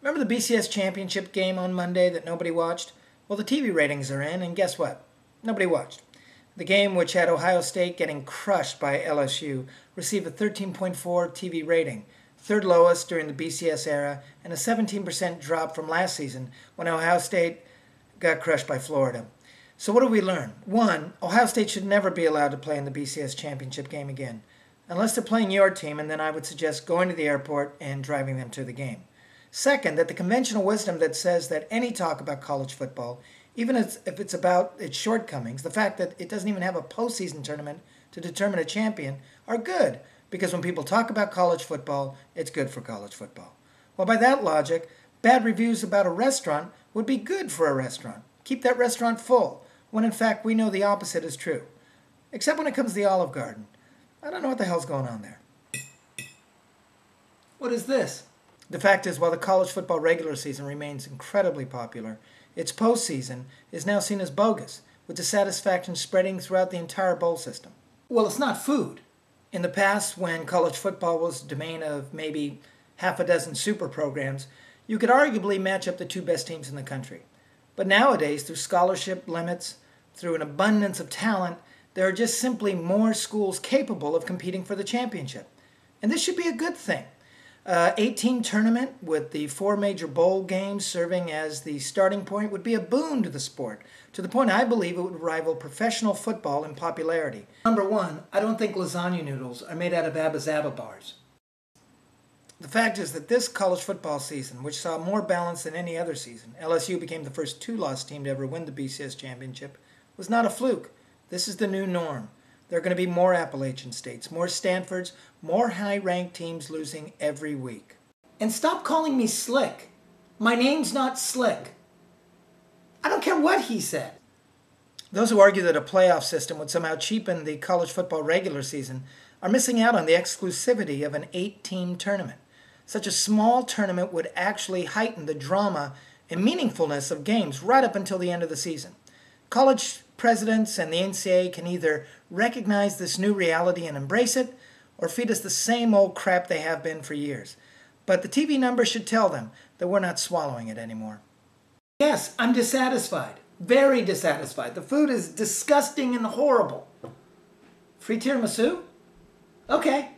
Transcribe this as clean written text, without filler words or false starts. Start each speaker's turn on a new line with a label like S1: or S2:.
S1: Remember the BCS championship game on Monday that nobody watched? Well, the TV ratings are in, and guess what? Nobody watched. The game, which had Ohio State getting crushed by LSU, received a 13.4 TV rating, third lowest during the BCS era, and a 17% drop from last season when Ohio State got crushed by Florida. So what do we learn? One, Ohio State should never be allowed to play in the BCS championship game again, unless they're playing your team, and then I would suggest going to the airport and driving them to the game. Second, that the conventional wisdom that says that any talk about college football, even if it's about its shortcomings, the fact that it doesn't even have a postseason tournament to determine a champion, are good, because when people talk about college football, it's good for college football. Well, by that logic, bad reviews about a restaurant would be good for a restaurant. Keep that restaurant full, when in fact we know the opposite is true. Except when it comes to the Olive Garden. I don't know what the hell's going on there. What is this? The fact is, while the college football regular season remains incredibly popular, its postseason is now seen as bogus, with dissatisfaction spreading throughout the entire bowl system. Well, it's not food. In the past, when college football was the domain of maybe half a dozen super programs, you could arguably match up the two best teams in the country. But nowadays, through scholarship limits, through an abundance of talent, there are just simply more schools capable of competing for the championship. And this should be a good thing. 8-team tournament with the 4 major bowl games serving as the starting point would be a boon to the sport, to the point I believe it would rival professional football in popularity. Number one, I don't think lasagna noodles are made out of Abba Zaba bars. The fact is that this college football season, which saw more balance than any other season, LSU became the first 2-loss team to ever win the BCS championship, was not a fluke. This is the new norm. There are going to be more Appalachian states, more Stanfords, more high-ranked teams losing every week. And stop calling me Slick. My name's not Slick. I don't care what he said. Those who argue that a playoff system would somehow cheapen the college football regular season are missing out on the exclusivity of an 8-team tournament. Such a small tournament would actually heighten the drama and meaningfulness of games right up until the end of the season. College presidents and the NCAA can either recognize this new reality and embrace it, or feed us the same old crap they have been for years. But the TV numbers should tell them that we're not swallowing it anymore. Yes, I'm dissatisfied. Very dissatisfied. The food is disgusting and horrible. Free tiramisu? Okay.